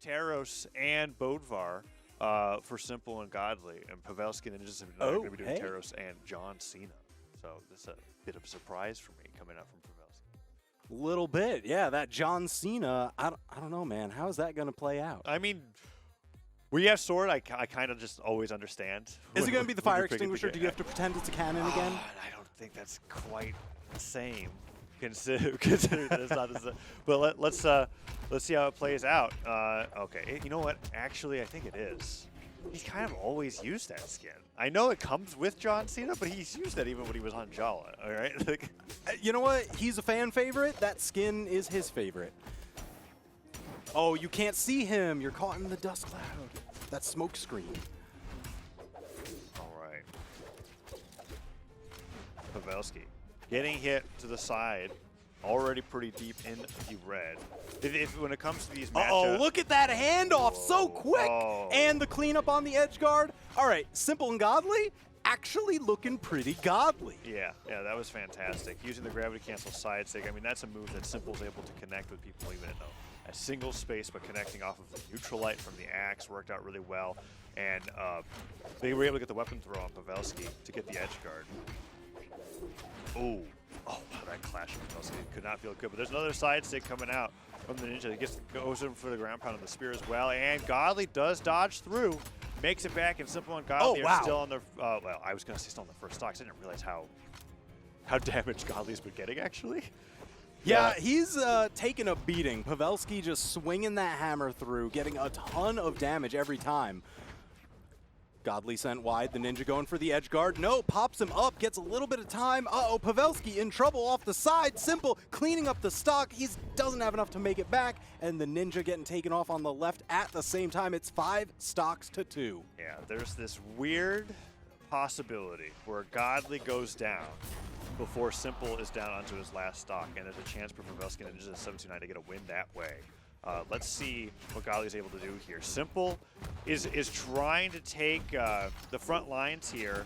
Taros and Bodvar for simple and godly, and Pavelski and the Ninja729 are going to be doing Taros and John Cena. So this is a bit of a surprise for me coming out from Pavelski. Little bit, yeah. That John Cena, I don't know, man. How is that going to play out? I mean, we have sword. I kind of just always understand. Is it going to be the fire extinguisher? Do you have to pretend it's a cannon again? I don't think that's quite the same. Consider that it's not the same. But let's see how it plays out. Okay, you know what? Actually, I think it is. He's kind of always used that skin. I know it comes with John Cena, but he's used that even when he was on Brawlhalla, all right? Like, you know what? He's a fan favorite. That skin is his favorite. Oh, you can't see him. You're caught in the dust cloud. That smoke screen. All right. Pavelski getting hit to the side. Already pretty deep in the red. When it comes to these matchups... Oh, look at that handoff so quick! And the cleanup on the edge guard. All right, simple and godly, actually looking pretty godly. Yeah, that was fantastic. Using the gravity cancel side stick, I mean, that's a move that Simple's able to connect with people even in a single space, but connecting off of the neutralite from the axe worked out really well. And they were able to get the weapon throw on Pavelski to get the edge guard. Oh, that clash with Pavelski could not feel good. But there's another side stick coming out from the Ninja. He goes in for the ground pound on the spear as well. And Godly does dodge through, makes it back, and Simple and Godly are still on their, well, I was going to say still on the first stocks. I didn't realize how damaged Godly's been getting, actually. Yeah, he's taking a beating. Pavelski just swinging that hammer through, getting a ton of damage every time. Godly sent wide, the Ninja going for the edge guard. No, pops him up, gets a little bit of time. Uh-oh, Pavelski in trouble off the side. Simple cleaning up the stock. He doesn't have enough to make it back, and the Ninja getting taken off on the left at the same time. It's 5 stocks to 2. Yeah, there's this weird possibility where Godly goes down before Simple is down onto his last stock, and there's a chance for Pavelski and Ninja729 to get a win that way. Let's see what Godly's able to do here. Simple is trying to take the front lines here,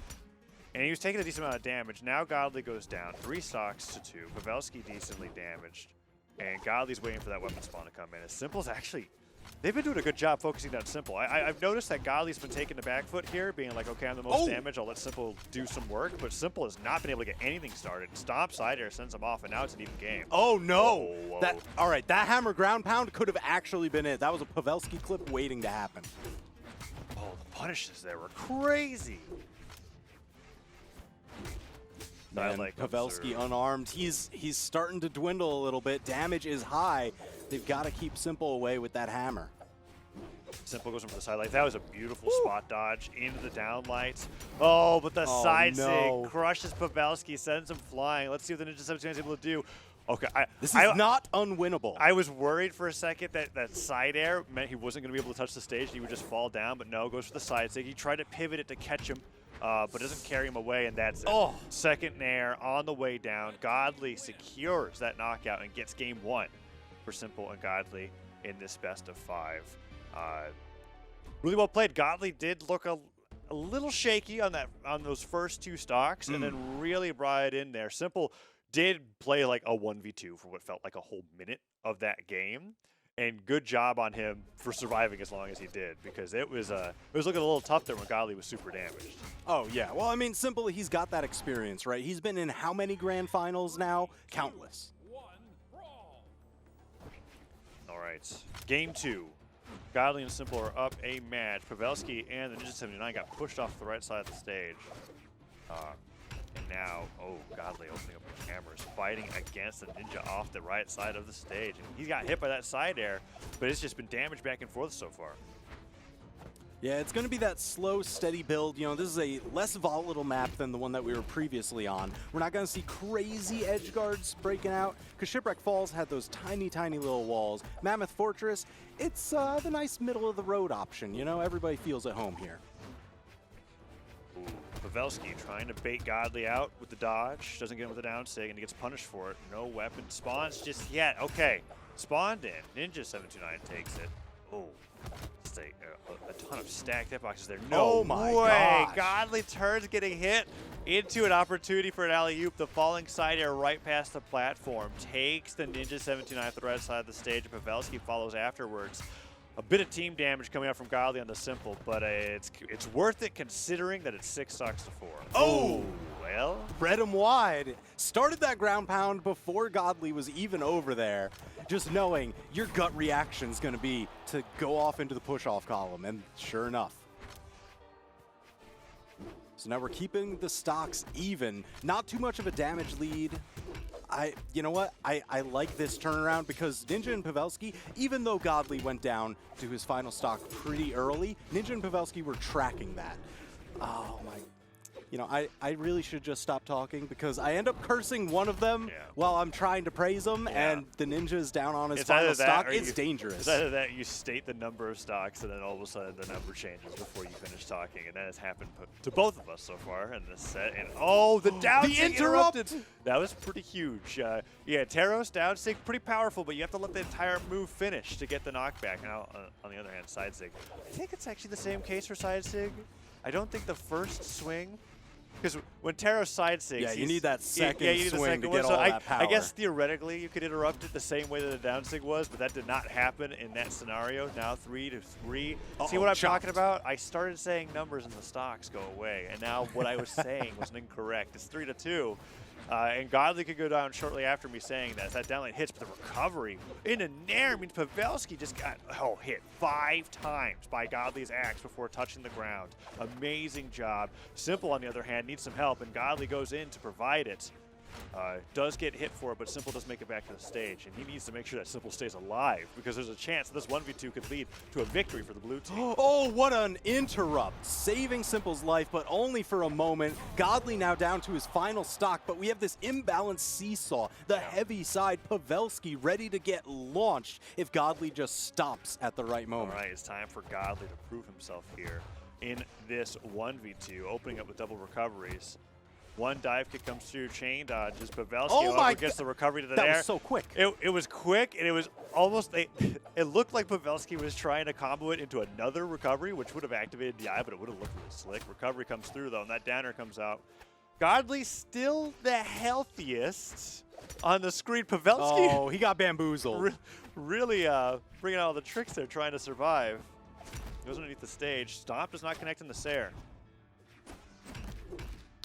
and he was taking a decent amount of damage. Now Godly goes down, 3 stocks to 2. Pavelski decently damaged, and Godly's waiting for that weapon spawn to come in. As Simple's actually, they've been doing a good job focusing on Simple. I've noticed that Godly's been taking the back foot here, being like, okay, I'm the most damage, I'll let Simple do some work, but Simple has not been able to get anything started. Stomp side air sends him off, and now it's an even game. Oh, no. All right, that hammer ground pound could have actually been it. That was a Pavelski clip waiting to happen. Oh, the punishes there were crazy. Man, Pavelski unarmed. He's starting to dwindle a little bit. Damage is high. They've got to keep Simple away with that hammer. Simple goes in for the side light. That was a beautiful spot dodge into the down lights. Oh, but the side sig crushes Pavelski, sends him flying. Let's see what the Ninja729 is able to do. Okay, this is not unwinnable. I was worried for a second that side air meant he wasn't going to be able to touch the stage. He would just fall down, but no, goes for the side sig. He tried to pivot it to catch him, but doesn't carry him away, and that's it. Oh, second nair on the way down. Godly secures that knockout and gets game 1 for Simple and Godly in this best of 5. Really well played. Godly did look a little shaky on those first 2 stocks, and then really brought it in there. Simple did play like a 1v2 for what felt like a whole minute of that game, and good job on him for surviving as long as he did, because it was looking a little tough there when Godly was super damaged. Oh yeah, well I mean, Simple, he's got that experience, right? He's been in how many grand finals now? Countless. All right, game 2. Godly and Simple are up a match. Pavelski and the Ninja729 got pushed off the right side of the stage. And now, Godly opening up the cameras, fighting against the Ninja off the right side of the stage. And he got hit by that side air, but it's just been damaged back and forth so far. Yeah, it's going to be that slow, steady build. You know, this is a less volatile map than the one that we were previously on. We're not going to see crazy edge guards breaking out, because Shipwreck Falls had those tiny, tiny little walls. Mammoth Fortress, it's the nice middle-of-the-road option. You know, everybody feels at home here. Ooh, Pavelski trying to bait Godly out with the dodge. Doesn't get him with the down sig, and he gets punished for it. No weapon spawns just yet. Okay, spawned in. Ninja729 takes it. Oh. A ton of stacked hitboxes there. No way! Gosh. Godly turns getting hit into an opportunity for an alley-oop. The falling side air right past the platform takes the Ninja729 at the right side of the stage. Pavelski follows afterwards. A bit of team damage coming out from Godly on the simple, but it's worth it considering that it's 6 stocks to 4. Oh, well. Read him wide. Started that ground pound before Godly was even over there. Just knowing your gut reaction is going to be to go off into the push-off column, and sure enough. So now we're keeping the stocks even. Not too much of a damage lead. You know what? I like this turnaround because Ninja and Pavelski, even though Godly went down to his final stock pretty early, Ninja and Pavelski were tracking that. Oh my. You know, I really should just stop talking because I end up cursing one of them while I'm trying to praise them, and the Ninja is down on his final stock. It's dangerous. It's either that you state the number of stocks and then all of a sudden the number changes before you finish talking, and that has happened to both of us so far in this set. And oh, the down the interrupted. That was pretty huge. Yeah, Taros down sig, pretty powerful, but you have to let the entire move finish to get the knockback. Now, on the other hand, side sig. I think it's actually the same case for side sig. I don't think the first swing. Because when Taros side sigs, you need that second swing to get all that power. I guess theoretically you could interrupt it the same way that the down sig was, but that did not happen in that scenario. Now 3 to 3. See what I'm talking about? I started saying numbers and the stocks go away, and now what I was saying was incorrect. It's 3 to 2. And Godly could go down shortly after me saying that. That downline hits, but the recovery in a nair means Pavelski just got hit 5 times by Godly's axe before touching the ground. Amazing job. simpLe, on the other hand, needs some help, and Godly goes in to provide it. Does get hit for it, but simpLe does make it back to the stage, and he needs to make sure that simpLe stays alive because there's a chance that this 1v2 could lead to a victory for the blue team. Oh, what an interrupt. Saving simpLe's life, but only for a moment. Godly now down to his final stock, but we have this imbalanced seesaw. The heavy side, Pavelski, ready to get launched if Godly just stops at the right moment. All right, it's time for Godly to prove himself here in this 1v2, opening up with double recoveries. One dive kick comes through, chain dodges. Pavelski gets the recovery to the air. That was so quick. It was quick, and it was almost it looked like Pavelski was trying to combo it into another recovery, which would have activated the eye, but it would have looked really slick. Recovery comes through, though, and that downer comes out. Godly still the healthiest on the screen. Pavelski. Oh, he got bamboozled. Really bringing out all the tricks there, trying to survive. Goes underneath the stage. Stomp does not connect in the Sair.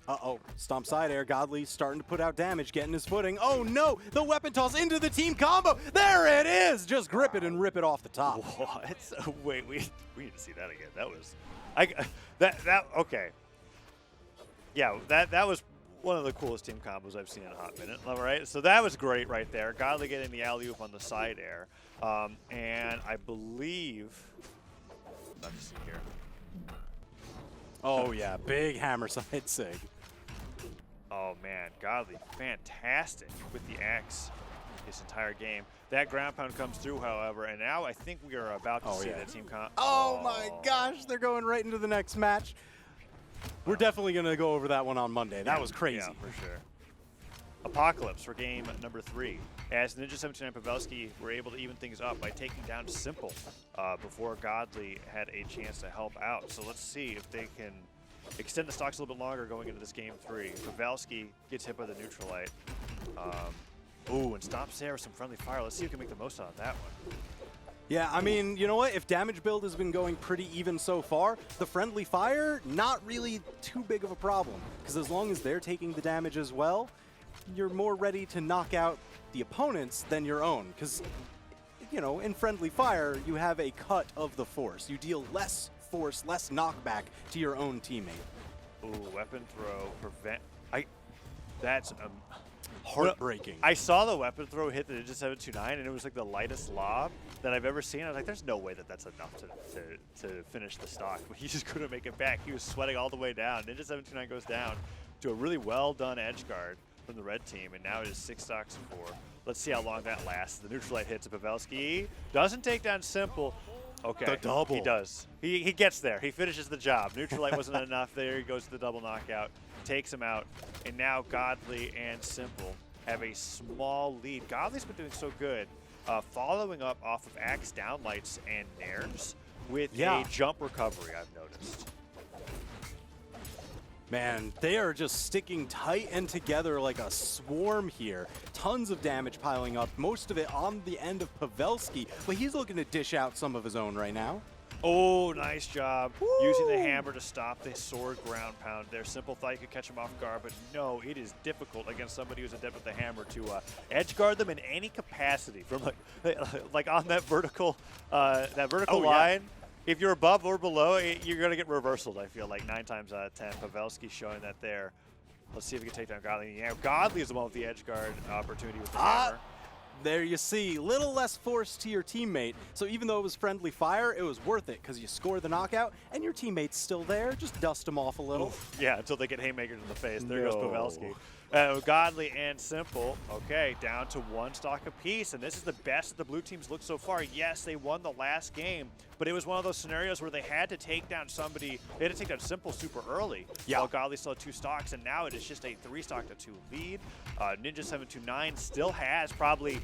Uh-oh, stomp side air. Godly starting to put out damage, getting his footing. Oh no, the weapon toss into the team combo. There it is. Just grip it and rip it off the top. What? Wait, we need to see that again. That was, okay. Yeah, that was one of the coolest team combos I've seen in a hot minute. All right, so that was great right there. Godly getting the alley-oop on the side air, and I believe. Let me see here. Oh yeah, big hammer side sig. Oh man, Godly, fantastic with the axe this entire game. That ground pound comes through, however, and now I think we are about to see that team comp. Oh my gosh, they're going right into the next match. We're definitely going to go over that one on Monday. That was crazy. Yeah, for sure. Apocalypse for game number 3. As TheNinja729 Pavelski were able to even things up by taking down simpLe before Godly had a chance to help out. So let's see if they can extend the stocks a little bit longer going into this game 3. Pavelski gets hit by the Neutralite. Ooh, and stops there with some friendly fire. Let's see who can make the most out of that one. Yeah, I mean, you know what? If damage build has been going pretty even so far, the friendly fire, not really too big of a problem. Because as long as they're taking the damage as well, you're more ready to knock out the opponents than your own. Because, you know, in friendly fire, you have a cut of the force. You deal less force, less knockback to your own teammate. Ooh, weapon throw, prevent. That's heartbreaking. I saw the weapon throw hit the TheNinja729, and it was like the lightest lob that I've ever seen. I was like, there's no way that that's enough to finish the stock. But he just couldn't make it back. He was sweating all the way down. TheNinja729 goes down to a really well-done edge guard from the red team, and now it is 6 stocks to 4. Let's see how long that lasts. The Neutralite hits a Pavelski. Doesn't take down simpLe. Okay. The double. He does. He gets there. He finishes the job. Neutralite wasn't enough there. He goes to the double knockout, takes him out, and now Godly and simpLe have a small lead. Godly's been doing so good, following up off of axe downlights and nairs with a jump recovery, I've noticed. Man, they are just sticking tight and together like a swarm here. Tons of damage piling up, most of it on the end of Pavelski, but he's looking to dish out some of his own right now. Oh, nice job. Woo! Using the hammer to stop the sword ground pound there. Simple thought you could catch him off guard, but no, it is difficult against somebody who's adept with the hammer to edge guard them in any capacity. From like on that vertical line. Yeah. If you're above or below, you're going to get reversaled, I feel like, 9 times out of 10. Pavelski showing that there. Let's see if we can take down Godly. Yeah, Godly is the one with the edge guard opportunity with the hammer. There you see, little less force to your teammate. So even though it was friendly fire, it was worth it because you score the knockout and your teammate's still there. Just dust him off a little. Yeah, until they get haymakers in the face. There No. goes Pavelski. Godly and Simple, okay, down to 1 stock apiece, and this is the best that the blue teams look so far. Yes, they won the last game, but it was one of those scenarios where they had to take down somebody. They had to take down Simple super early. Yeah. While Godly still had 2 stocks, and now it is just a 3-stock to 2 lead. TheNinja729 still has probably.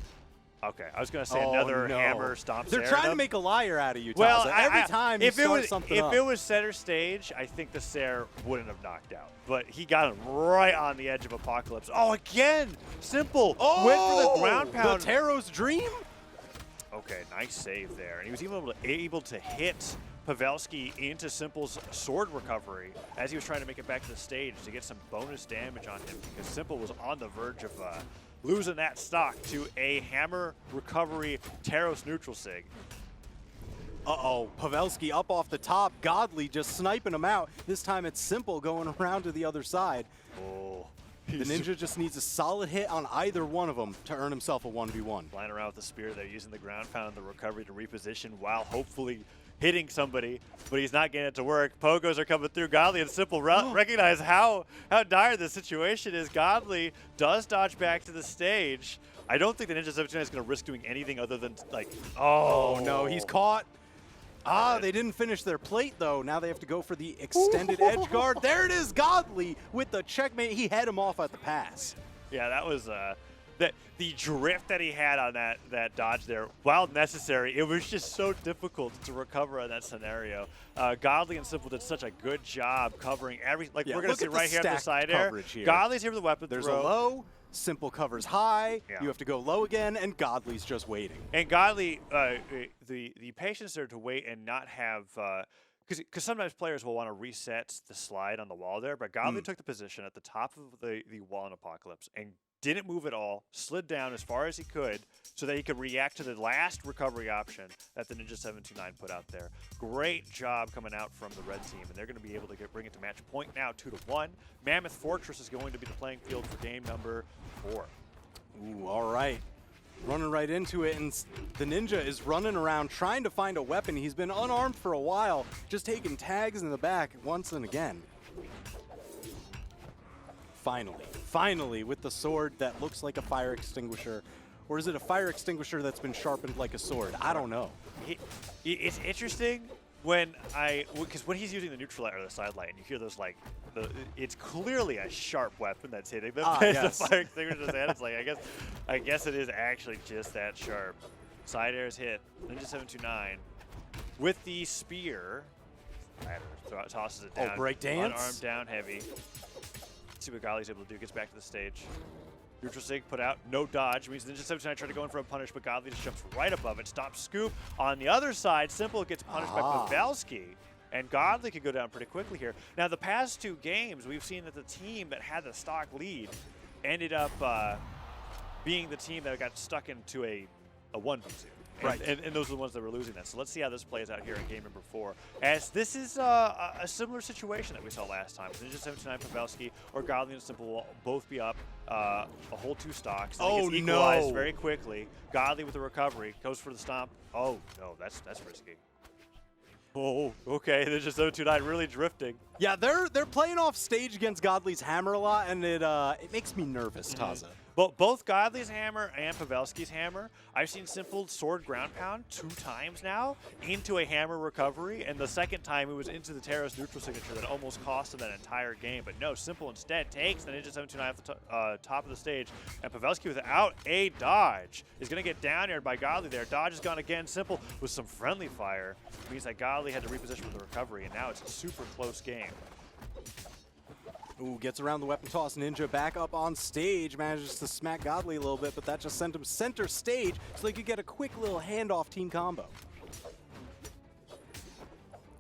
Okay, I was going to say another hammer stomp. They're trying to make a liar out of you, Taza. Well, every time you start something up. If it was center stage, I think the Sair wouldn't have knocked out. But he got him right on the edge of Apocalypse. Oh, again! Simple! Went for the ground pound. The Taro's dream? Okay, nice save there. And he was even able to hit Pavelski into Simple's sword recovery as he was trying to make it back to the stage to get some bonus damage on him because Simple was on the verge of losing that stock to a hammer recovery Taros neutral sig. Uh-oh, Pavelski up off the top, Godly just sniping him out. This time it's Simple going around to the other side. Oh, The Ninja just needs a solid hit on either one of them to earn himself a 1v1. Flying around with the spear there, using the ground pound and the recovery to reposition while hopefully hitting somebody, but he's not getting it to work. Pogos are coming through. Godly and Simple recognize how dire the situation is. Godly does dodge back to the stage. I don't think the TheNinja729 is going to risk doing anything other than like, oh no, he's caught. They didn't finish their plate though. Now they have to go for the extended edge guard. There it is, Godly with the checkmate. He had him off at the pass. Yeah, that was the drift that he had on that dodge there, while necessary, it was just so difficult to recover on that scenario. Godly and Simple did such a good job covering every, like we're gonna see right here on the side air. Godly's here for the weapon There's throw. a low, Simple covers high, Yeah. you have to go low again, and Godly's just waiting. And Godly, the patience there to wait and not have, because sometimes players will want to reset the slide on the wall there, but Godly took the position at the top of the wall in Apocalypse and didn't move at all, slid down as far as he could so that he could react to the last recovery option that the TheNinja729 put out there. Great job coming out from the red team, and they're going to be able to bring it to match point now, 2-1. Mammoth Fortress is going to be the playing field for game number 4. Ooh, all right. Running right into it, and the Ninja is running around trying to find a weapon. He's been unarmed for a while, just taking tags in the back once and again. Finally, with the sword that looks like a fire extinguisher. Or is it a fire extinguisher that's been sharpened like a sword? I don't know. It's interesting because when he's using the neutral light or the side light, and you hear those it's clearly a sharp weapon that's hitting them. Yes. The fire extinguisher's head. It's like I guess it is actually just that sharp. Side air's hit. TheNinja729 with the spear. Tosses it down. Oh, break dance. Unarmed down heavy. See what Godly's able to do. Gets back to the stage. Neutral sig put out, no dodge. Means TheNinja729 tried to go in for a punish, but Godly just jumps right above it. Stops scoop. On the other side, Simple gets punished by Pavelski, and Godly could go down pretty quickly here. Now, the past 2 games, we've seen that the team that had the stock lead ended up being the team that got stuck into a 1v2. Right. And those are the ones that were losing that. So let's see how this plays out here in game number 4. As this is a similar situation that we saw last time. TheNinja729, Pavelski, or Godly and Simple will both be up a whole 2 stocks. Oh, gets equalized very quickly. Godly with the recovery. Goes for the stomp. Oh, no, that's risky. Oh, okay. TheNinja729 really drifting. Yeah, they're playing off stage against Godly's hammer a lot, and it makes me nervous, Taza. Both Godly's hammer and Pavelski's hammer, I've seen Simple sword ground pound 2 times now into a hammer recovery, and the second time it was into the Taros neutral signature that almost cost him that entire game. But no, Simple instead takes the TheNinja729 off the top of the stage, and Pavelski without a dodge is going to get down aired by Godly there. Dodge is gone again. Simple with some friendly fire means that Godly had to reposition for the recovery, and now it's a super close game. Ooh, gets around the weapon toss. Ninja back up on stage, manages to smack Godly a little bit, but that just sent him center stage so they could get a quick little handoff team combo.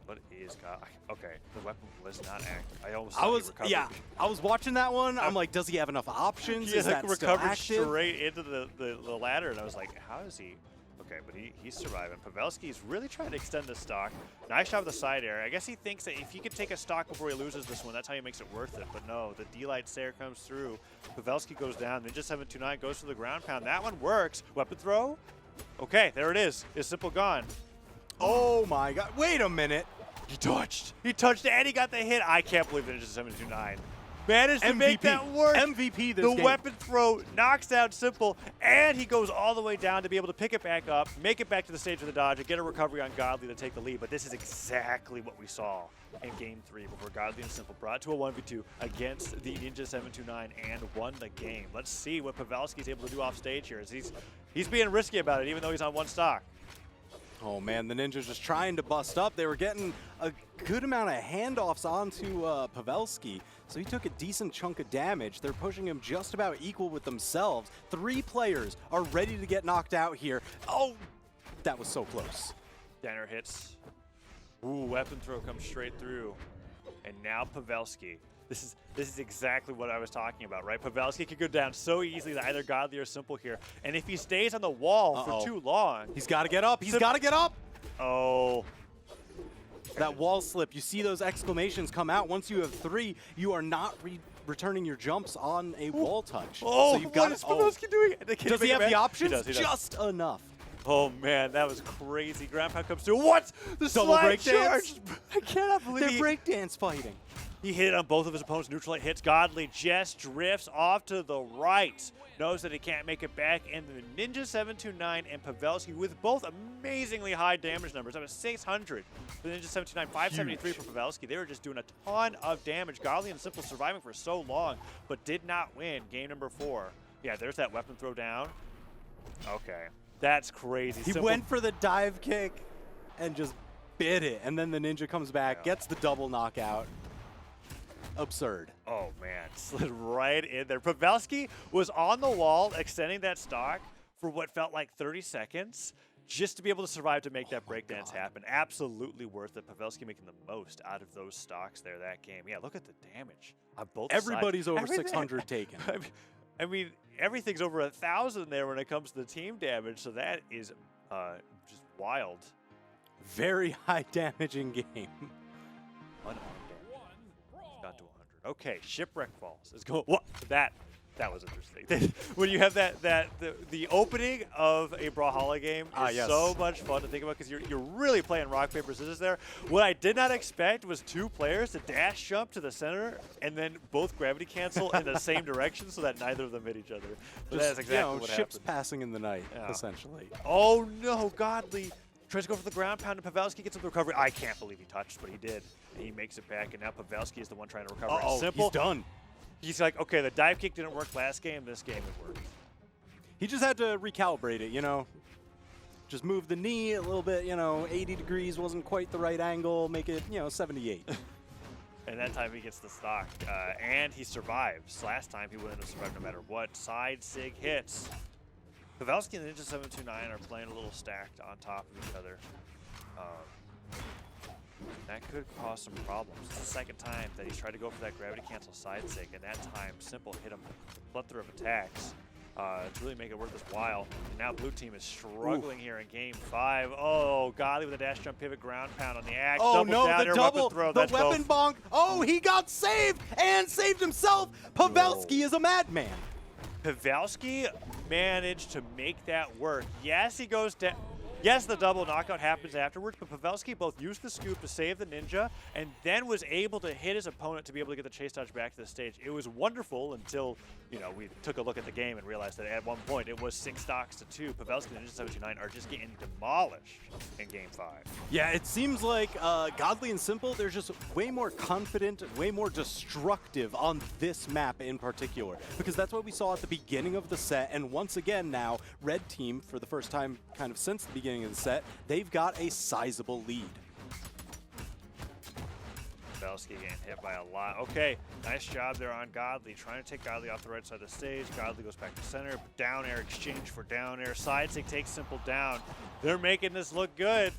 What is God? Okay, the weapon was not active. I almost I was watching that one. I'm like, does he have enough options? He Is that still recovered active? straight into the ladder, and I was like, how does he? Okay, but he's surviving. Pavelski's really trying to extend the stock. Nice shot with the side air. I guess he thinks that if he could take a stock before he loses this one, that's how he makes it worth it. But no, the D-Light Stair comes through. Pavelski goes down. Ninja729 goes for the ground pound. That one works. Weapon throw. Okay, there it is. It's simple gone. Oh my God! Wait a minute. He touched. He touched and he got the hit. I can't believe Ninja729 managed to make that work. MVP this The game. weapon throw knocks down simple, and he goes all the way down to be able to pick it back up, make it back to the stage with the dodge, and get a recovery on Godly to take the lead. But this is exactly what we saw in Game 3 before Godly and Simple brought to a 1v2 against the Ninja729 and won the game. Let's see what Pavelski is able to do off stage here. As he's being risky about it, even though he's on one stock. Oh man, the Ninjas just trying to bust up. They were getting a good amount of handoffs onto Pavelski, so he took a decent chunk of damage. They're pushing him just about equal with themselves. 3 players are ready to get knocked out here. Oh, that was so close. Danner hits. Ooh, weapon throw comes straight through. And now Pavelski. This is exactly what I was talking about, right? Pavelski could go down so easily to either Godly or Simple here. And if he stays on the wall for too long... He's got to get up. He's got to get up. Oh. That wall slip. You see those exclamations come out. Once you have 3, you are not returning your jumps on a wall touch. Oh, so you've got what is Pavelski doing? Does he have the options? He does. Just enough. Oh, man, that was crazy. Ground pound comes through. What? The double slide break charge. dance? I cannot believe They're breakdance fighting. He hit it on both of his opponents. Neutral hits. Godly just drifts off to the right. Knows that he can't make it back. And the Ninja729 and Pavelski with both amazingly high damage numbers. That was 600 for the Ninja729, 573 for Pavelski. They were just doing a ton of damage. Godly and Simple surviving for so long, but did not win game number 4. Yeah, there's that weapon throw down. Okay. That's crazy. He went for the dive kick and just bit it. And then the Ninja comes back, gets the double knockout. Absurd. Oh, man. Slid right in there. Pavelski was on the wall extending that stock for what felt like 30 seconds just to be able to survive to make that breakdance happen. Absolutely worth it. Pavelski making the most out of those stocks there that game. Yeah, look at the damage on both Everybody's sides. over 600 taken. I mean, everything's over 1,000 there when it comes to the team damage, so that is just wild. Very high damaging game. Got to 100. Okay, Shipwreck Falls is going. What? That was interesting. When you have the opening of a Brawlhalla game is so much fun to think about because you're really playing rock paper scissors there. What I did not expect was 2 players to dash jump to the center and then both gravity cancel in the same direction so that neither of them hit each other. But that's exactly what ships happened. passing in the night, essentially. Oh no, Godly tries to go for the ground pound and Pavelski gets the recovery. I can't believe he touched, but he did. And he makes it back, and now Pavelski is the one trying to recover. Simple. He's done. He's like, okay, the dive kick didn't work last game. This game it worked. He just had to recalibrate it, you know. Just move the knee a little bit, 80 degrees wasn't quite the right angle. Make it, 78. And that time he gets the stock, and he survives. Last time he wouldn't have survived no matter what. Side sig hits. Pavelski and Ninja729 are playing a little stacked on top of each other. That could cause some problems. It's the second time that he's tried to go for that gravity cancel side sig, and that time Simple hit him with a plethora of attacks to really make it worth his while. And now blue team is struggling here in game 5. Oh, Godly with a dash jump pivot ground pound on the axe. Oh double no, down the air, double, weapon throw. the That's weapon bonk. Oh, he got saved and saved himself. Pavelski is a madman. Pavelski managed to make that work. Yes, he goes down. Yes, the double knockout happens afterwards, but Pavelski both used the scoop to save the Ninja and then was able to hit his opponent to be able to get the chase dodge back to the stage. It was wonderful until, we took a look at the game and realized that at one point it was 6 stocks to 2. Pavelski and Ninja729 are just getting demolished in game 5. Yeah, it seems like Godly and Simple, they're just way more confident, way more destructive on this map in particular, because that's what we saw at the beginning of the set, and once again now, Red Team, for the first time kind of since the beginning of the set, they've got a sizable lead. Pavelski getting hit by a lot. Okay, nice job there on Godly. Trying to take Godly off the right side of the stage. Godly goes back to center. Down air exchange for down air. Side stick takes simple down. They're making this look good.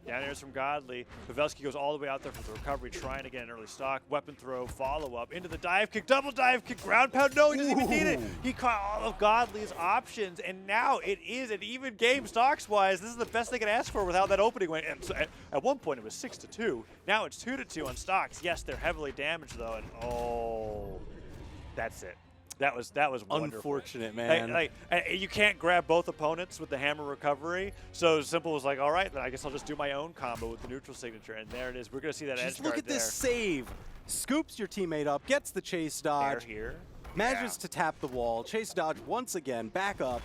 Down airs from Godly. Pavelski goes all the way out there for the recovery, trying to get an early stock. Weapon throw, follow up, into the dive kick, double dive kick, ground pound. No, he doesn't even need it. He caught all of Godly's options, and now it is an even game stocks-wise. This is the best they could ask for with how that opening went. And so at one point, it was 6-2. Now it's 2-2 on stocks. Yes, they're heavily damaged, though, and oh, that's it. That was wonderful. Unfortunate, man. You can't grab both opponents with the hammer recovery. So simple was like, all right, then I guess I'll just do my own combo with the neutral signature. And there it is. We're going to see that edge guard there. Look at this save. Scoops your teammate up, gets the chase dodge. Here. Manages to tap the wall. Chase dodge once again, back up.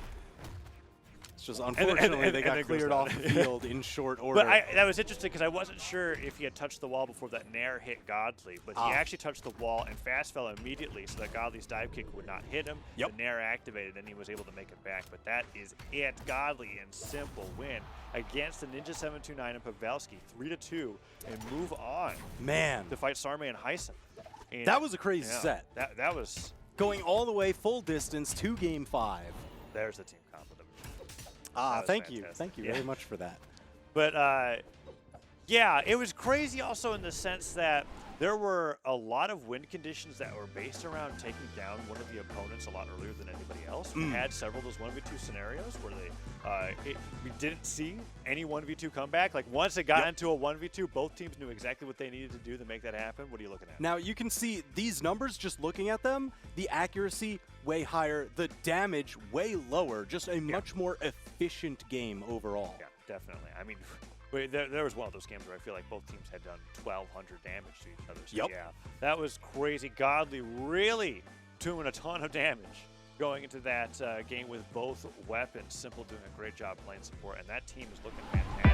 It's just unfortunately they got cleared off the field in short order. But that was interesting because I wasn't sure if he had touched the wall before that nair hit Godly, but he actually touched the wall and fast fell immediately so that Godly's dive kick would not hit him. Yep. The nair activated and he was able to make it back. But that is it. Godly and simple win against the Ninja729 and Pavelski, 3-2, and move on. Man. To fight Sarme and Heisen. And that was a crazy set. That was going all the way full distance to Game 5. There's the team comp. Thank you very much for that. But yeah, it was crazy also in the sense that there were a lot of win conditions that were based around taking down one of the opponents a lot earlier than anybody else. We had several of those 1v2 scenarios where we didn't see any 1v2 comeback. Like once it got into a 1v2, both teams knew exactly what they needed to do to make that happen. What are you looking at? Now you can see these numbers just looking at them, the accuracy way higher, the damage way lower, just a much more efficient game overall. Yeah, definitely. I mean, there was one of those games where I feel like both teams had done 1,200 damage to each other. So yeah, that was crazy. Godly really doing a ton of damage going into that game with both weapons. simple doing a great job playing support, and that team is looking fantastic.